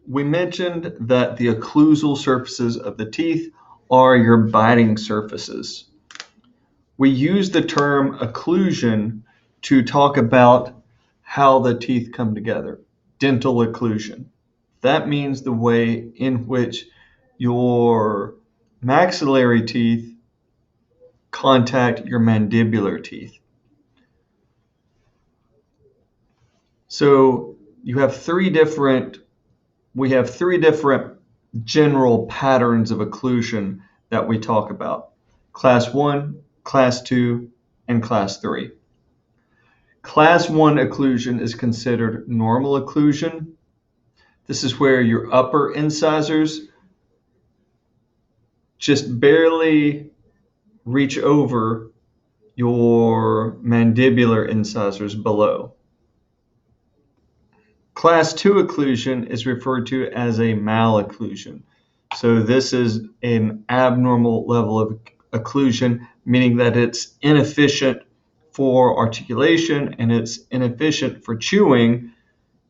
we mentioned that the occlusal surfaces of the teeth are your biting surfaces. We use the term occlusion to talk about how the teeth come together. Dental occlusion. That means the way in which your maxillary teeth contact your mandibular teeth. So we have three different general patterns of occlusion that we talk about. Class 1, Class 2, and Class 3. Class 1 occlusion is considered normal occlusion. This is where your upper incisors just barely reach over your mandibular incisors below. Class 2 occlusion is referred to as a malocclusion. So this is an abnormal level of occlusion, meaning that it's inefficient for articulation and it's inefficient for chewing.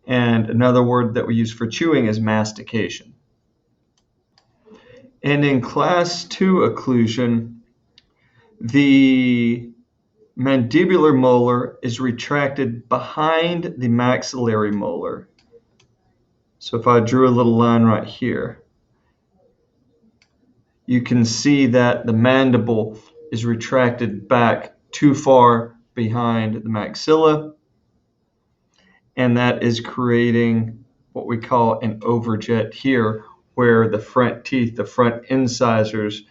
And another word that we use for chewing is mastication. And in Class 2 occlusion, the mandibular molar is retracted behind the maxillary molar. So if I drew a little line right here, you can see that the mandible is retracted back too far behind the maxilla, and that is creating what we call an overjet here, where the front teeth, the front incisors,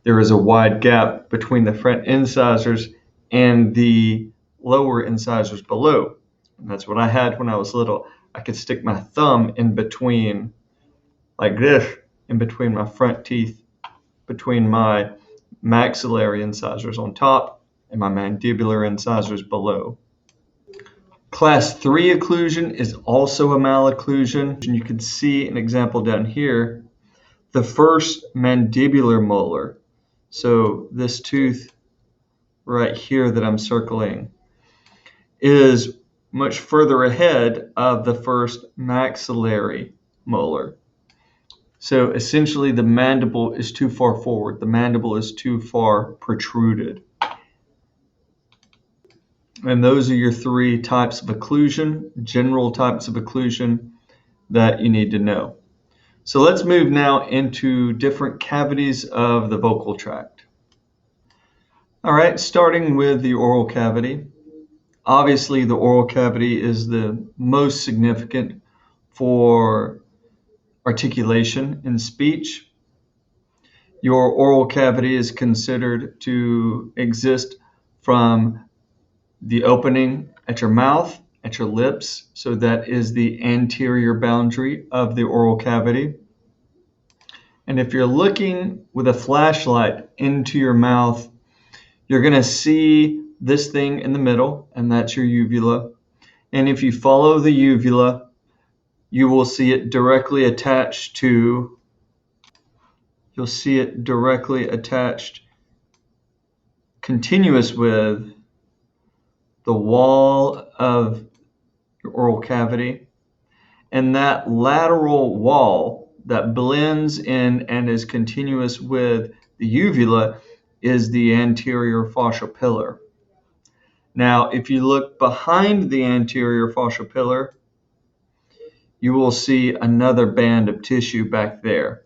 there is a wide gap between the front incisors and the lower incisors below. And that's what I had when I was little. I could stick my thumb in between, like this, in between my front teeth, between my maxillary incisors on top and my mandibular incisors below. Class 3 occlusion is also a malocclusion. You can see an example down here. The first mandibular molar, so this tooth right here that I'm circling, is much further ahead of the first maxillary molar. So essentially the mandible is too far forward. The mandible is too far protruded. And those are your three types of occlusion, general types of occlusion that you need to know. So let's move now into different cavities of the vocal tract. All right, starting with the oral cavity. Obviously, the oral cavity is the most significant for articulation in speech. Your oral cavity is considered to exist from the opening at your mouth, at your lips, so that is the anterior boundary of the oral cavity. And if you're looking with a flashlight into your mouth, you're going to see this thing in the middle, and that's your uvula. And if you follow the uvula, you will see it directly attached to, continuous with the wall of your oral cavity. And that lateral wall that blends in and is continuous with the uvula is the anterior fascial pillar. Now, if you look behind the anterior fascial pillar, you will see another band of tissue back there.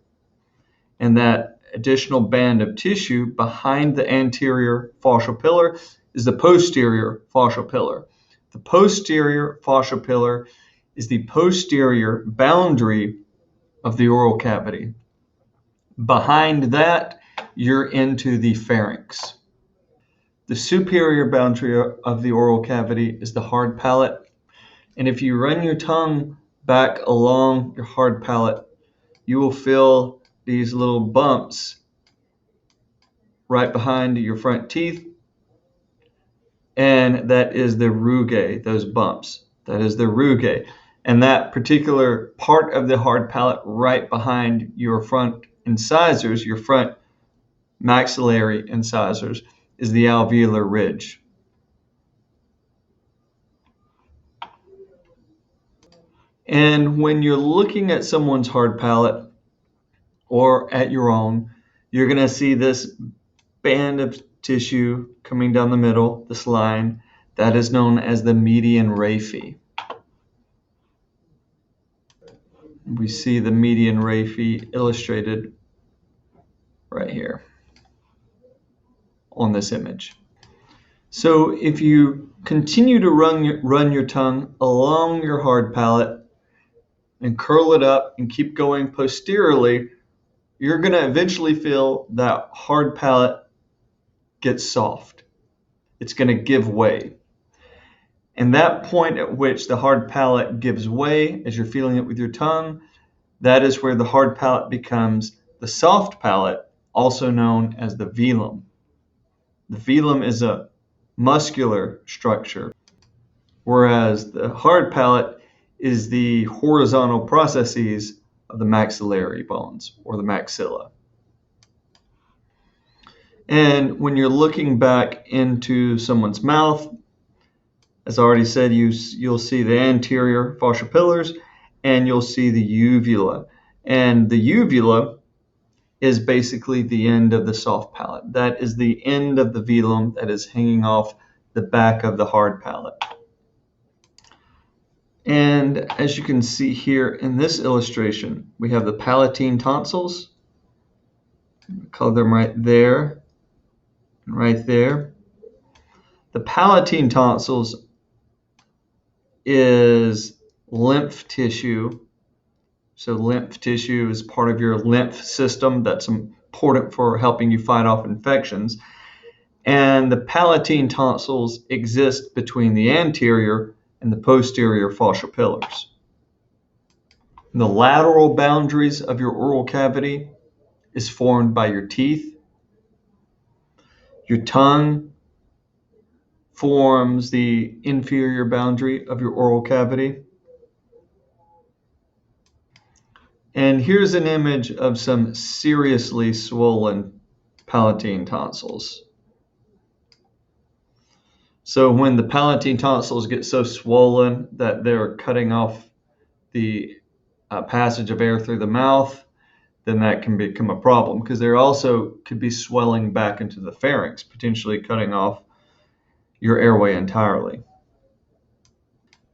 And that additional band of tissue behind the anterior fascial pillar is the posterior fascial pillar. The posterior fascial pillar is the posterior boundary of the oral cavity. Behind that, you're into the pharynx. The superior boundary of the oral cavity is the hard palate. And if you run your tongue back along your hard palate, you will feel these little bumps right behind your front teeth. And that is the rugae, those bumps. That is the rugae. And that particular part of the hard palate right behind your front incisors, your front maxillary incisors, is the alveolar ridge. And when you're looking at someone's hard palate or at your own, you're going to see this band of tissue coming down the middle, this line, that is known as the median raphe. We see the median raphe illustrated right here on this image. So if you continue to run your tongue along your hard palate and curl it up and keep going posteriorly, you're going to eventually feel that hard palate get soft. It's going to give way. And that point at which the hard palate gives way, as you're feeling it with your tongue, that is where the hard palate becomes the soft palate, also known as the velum. The velum is a muscular structure, whereas the hard palate is the horizontal processes of the maxillary bones or the maxilla. And when you're looking back into someone's mouth, as I already said, you'll see the anterior fascial pillars and you'll see the uvula. And the uvula is basically the end of the soft palate. That is the end of the velum that is hanging off the back of the hard palate. And as you can see here in this illustration, we have the palatine tonsils. Color them right there and right there. The palatine tonsils is lymph tissue. So lymph tissue is part of your lymph system that's important for helping you fight off infections. And the palatine tonsils exist between the anterior and the posterior fascial pillars. The lateral boundaries of your oral cavity is formed by your teeth. Your tongue forms the inferior boundary of your oral cavity. And here's an image of some seriously swollen palatine tonsils. So when the palatine tonsils get so swollen that they're cutting off the passage of air through the mouth, then that can become a problem because there also could be swelling back into the pharynx, potentially cutting off your airway entirely.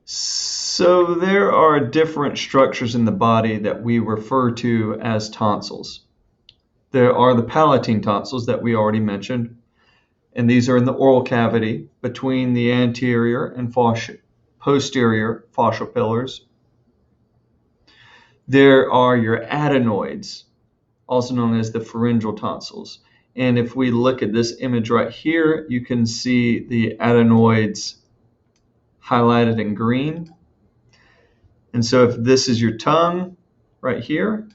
So there are different structures in the body that we refer to as tonsils. There are the palatine tonsils that we already mentioned, and these are in the oral cavity between the anterior and posterior fascial pillars. There are your adenoids, also known as the pharyngeal tonsils. And if we look at this image right here, you can see the adenoids highlighted in green. And so if this is your tongue right here,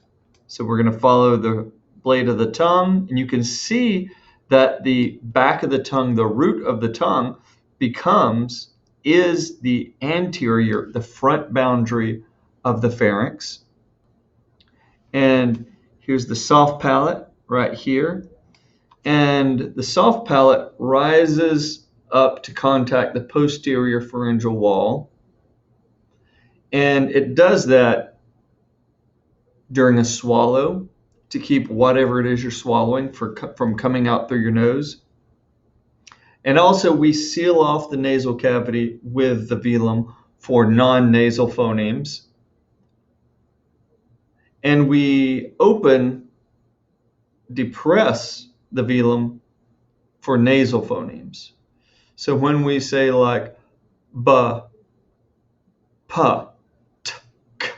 so we're going to follow the blade of the tongue, and you can see that the back of the tongue, the root of the tongue, is the anterior, the front boundary of the pharynx. And here's the soft palate right here. And the soft palate rises up to contact the posterior pharyngeal wall. And it does that during a swallow to keep whatever it is you're swallowing from coming out through your nose. And also we seal off the nasal cavity with the velum for non-nasal phonemes. And we depress the velum for nasal phonemes. So when we say like ba, pa, t, k,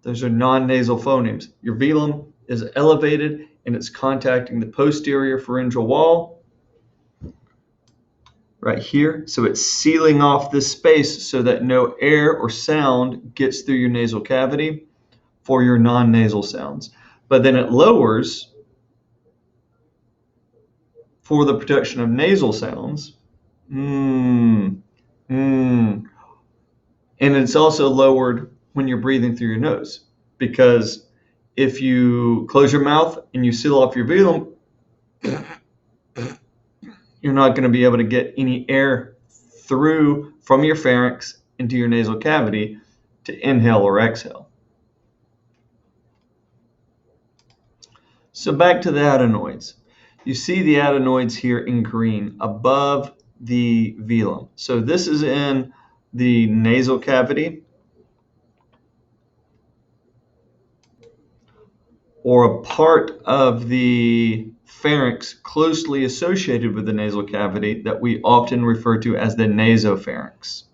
those are non-nasal phonemes. Your velum is elevated and it's contacting the posterior pharyngeal wall right here. So it's sealing off this space so that no air or sound gets through your nasal cavity for your non-nasal sounds. But then it lowers for the protection of nasal sounds. And it's also lowered when you're breathing through your nose, because if you close your mouth and you seal off your velum, you're not going to be able to get any air through from your pharynx into your nasal cavity to inhale or exhale. So back to the adenoids. You see the adenoids here in green above the velum. So this is in the nasal cavity, or a part of the pharynx closely associated with the nasal cavity that we often refer to as the nasopharynx.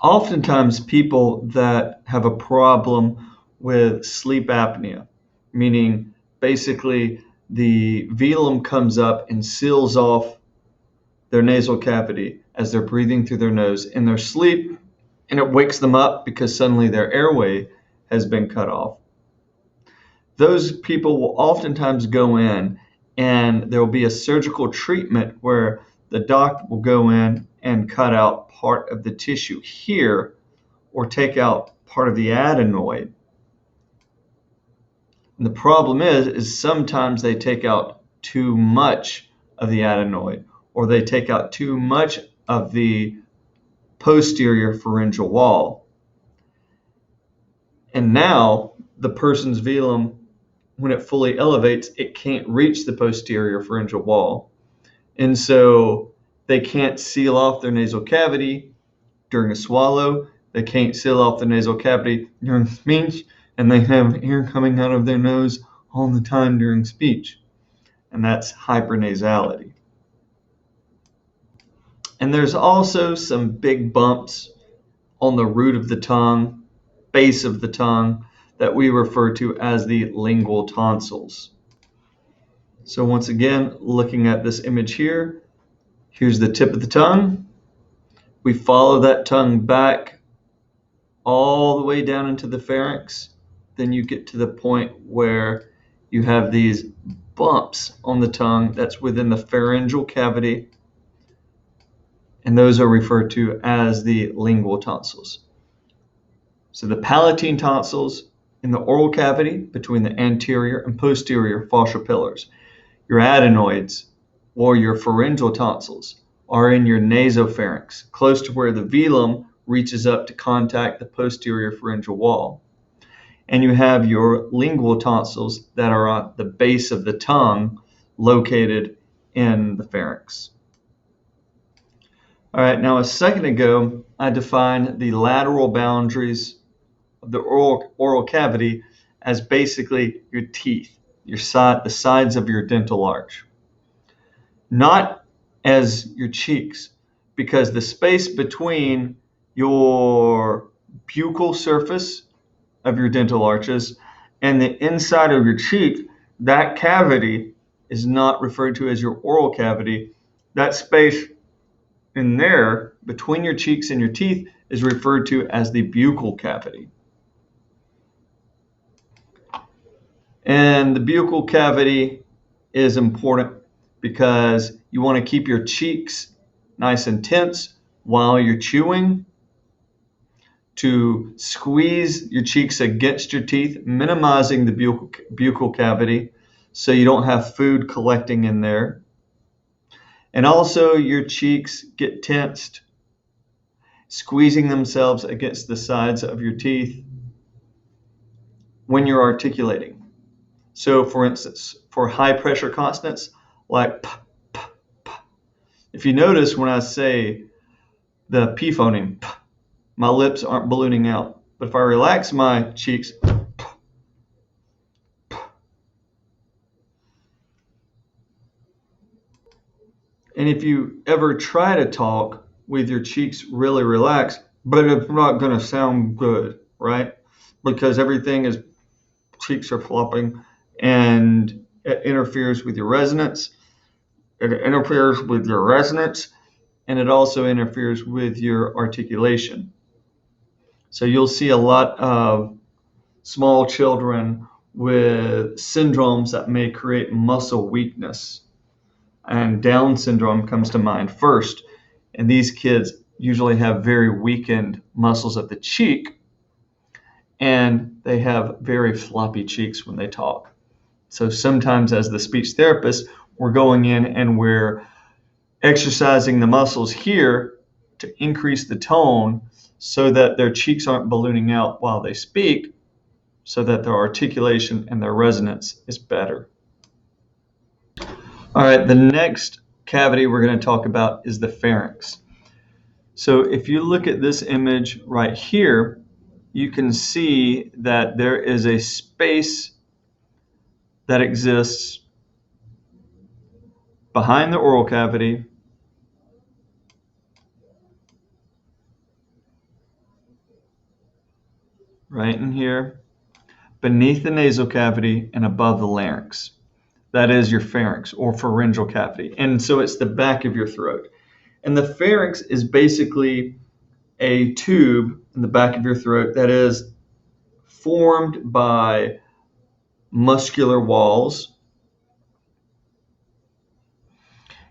Oftentimes people that have a problem with sleep apnea, meaning basically the velum comes up and seals off their nasal cavity as they're breathing through their nose in their sleep, and it wakes them up because suddenly their airway has been cut off. Those people will oftentimes go in and there will be a surgical treatment where the doctor will go in and cut out part of the tissue here or take out part of the adenoid. And the problem is sometimes they take out too much of the adenoid, or they take out too much of the posterior pharyngeal wall. And now the person's velum, when it fully elevates, it can't reach the posterior pharyngeal wall. And so they can't seal off their nasal cavity during a swallow. They can't seal off the nasal cavity during speech, and they have air coming out of their nose all the time during speech. And that's hypernasality. And there's also some big bumps on the root of the tongue, base of the tongue, that we refer to as the lingual tonsils. So once again, looking at this image here, here's the tip of the tongue. We follow that tongue back all the way down into the pharynx. Then you get to the point where you have these bumps on the tongue that's within the pharyngeal cavity, and those are referred to as the lingual tonsils. So the palatine tonsils in the oral cavity between the anterior and posterior fascial pillars. Your adenoids, or your pharyngeal tonsils, are in your nasopharynx, close to where the velum reaches up to contact the posterior pharyngeal wall. And you have your lingual tonsils that are on the base of the tongue, located in the pharynx. All right, now a second ago, I defined the lateral boundaries of the oral cavity as basically your teeth, the sides of your dental arch. Not as your cheeks, because the space between your buccal surface of your dental arches and the inside of your cheek, that cavity is not referred to as your oral cavity. That space in there between your cheeks and your teeth is referred to as the buccal cavity. And the buccal cavity is important because you want to keep your cheeks nice and tense while you're chewing, to squeeze your cheeks against your teeth, minimizing the buccal cavity so you don't have food collecting in there. And also your cheeks get tensed, squeezing themselves against the sides of your teeth when you're articulating. So for instance, for high pressure consonants like p, p, p. If you notice when I say the P phoneme, p, my lips aren't ballooning out. But if I relax my cheeks, p, p. And if you ever try to talk with your cheeks really relaxed, but it's not going to sound good, right? Because everything is, cheeks are flopping, and it interferes with your resonance. It interferes with your resonance, and it also interferes with your articulation. So you'll see a lot of small children with syndromes that may create muscle weakness. And Down syndrome comes to mind first. And these kids usually have very weakened muscles of the cheek, and they have very floppy cheeks when they talk. So sometimes as the speech therapist, we're going in and we're exercising the muscles here to increase the tone so that their cheeks aren't ballooning out while they speak, so that their articulation and their resonance is better. All right, the next cavity we're going to talk about is the pharynx. So if you look at this image right here, you can see that there is a space that exists behind the oral cavity right in here, beneath the nasal cavity and above the larynx. That is your pharynx or pharyngeal cavity. And so it's the back of your throat. And the pharynx is basically a tube in the back of your throat that is formed by muscular walls.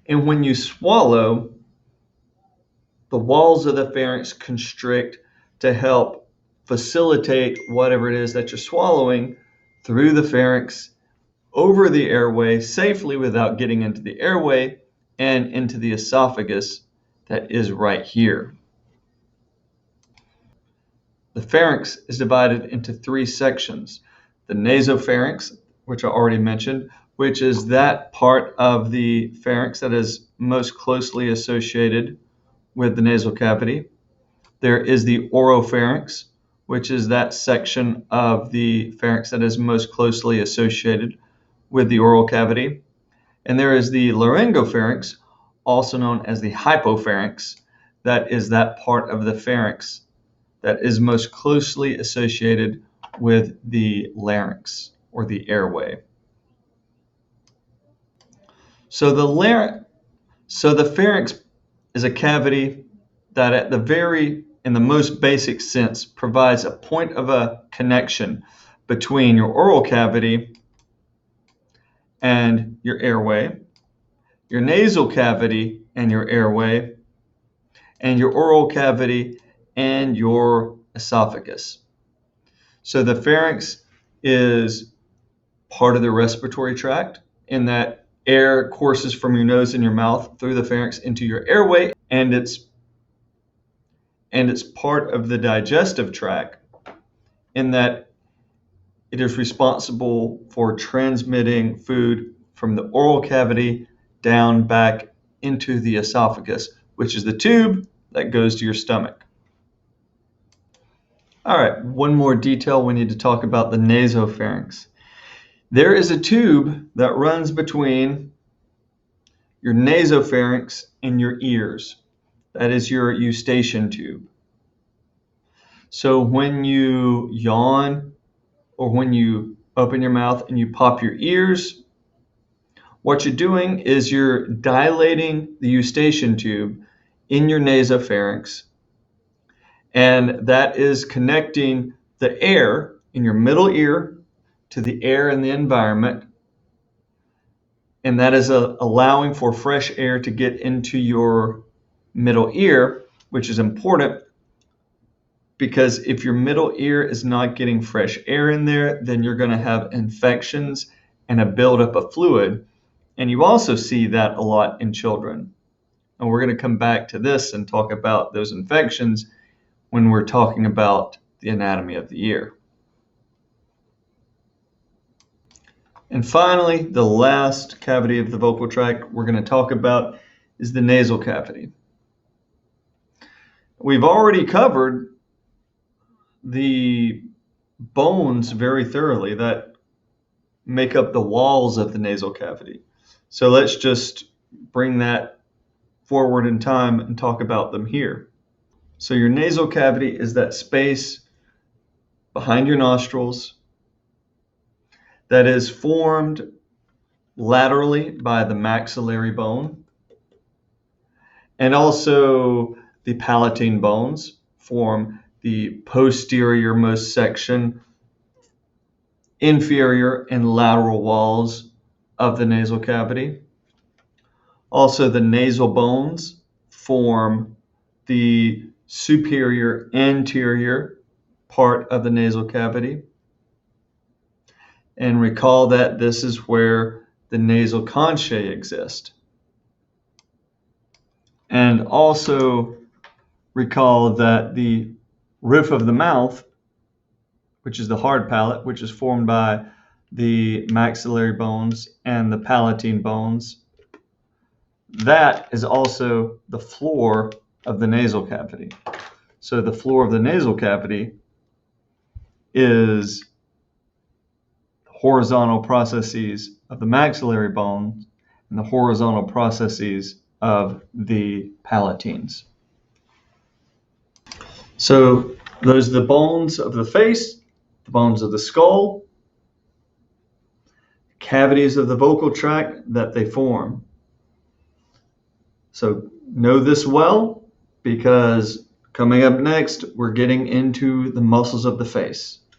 And when you swallow, the walls of the pharynx constrict to help facilitate whatever it is that you're swallowing through the pharynx over the airway safely without getting into the airway and into the esophagus that is right here. The pharynx is divided into three sections. The nasopharynx, which I already mentioned, which is that part of the pharynx that is most closely associated with the nasal cavity. There is the oropharynx, which is that section of the pharynx that is most closely associated with the oral cavity. And there is the laryngopharynx, also known as the hypopharynx, that is that part of the pharynx that is most closely associated with the larynx or the airway. So the pharynx is a cavity that in the most basic sense, provides a point of a connection between your oral cavity and your airway, your nasal cavity and your airway, and your oral cavity and your esophagus. So the pharynx is part of the respiratory tract in that air courses from your nose and your mouth through the pharynx into your airway, and it's part of the digestive tract in that it is responsible for transmitting food from the oral cavity down back into the esophagus, which is the tube that goes to your stomach. All right, one more detail we need to talk about the nasopharynx. There is a tube that runs between your nasopharynx and your ears. That is your eustachian tube. So when you yawn or when you open your mouth and you pop your ears, what you're doing is you're dilating the eustachian tube in your nasopharynx, and that is connecting the air in your middle ear to the air in the environment, and that is allowing for fresh air to get into your middle ear, which is important because if your middle ear is not getting fresh air in there, then you're going to have infections and a buildup of fluid. And you also see that a lot in children. And we're going to come back to this and talk about those infections when we're talking about the anatomy of the ear. And finally, the last cavity of the vocal tract we're going to talk about is the nasal cavity. We've already covered the bones very thoroughly that make up the walls of the nasal cavity. So let's just bring that forward in time and talk about them here. So your nasal cavity is that space behind your nostrils that is formed laterally by the maxillary bone, and also the palatine bones form the posterior most section, inferior and lateral walls of the nasal cavity. Also, the nasal bones form the superior anterior part of the nasal cavity. And recall that this is where the nasal conchae exist. And also recall that the roof of the mouth, which is the hard palate, which is formed by the maxillary bones and the palatine bones, that is also the floor of the nasal cavity. So the floor of the nasal cavity is horizontal processes of the maxillary bones and the horizontal processes of the palatines. So those are the bones of the face, the bones of the skull, cavities of the vocal tract that they form. So know this well, because coming up next, we're getting into the muscles of the face.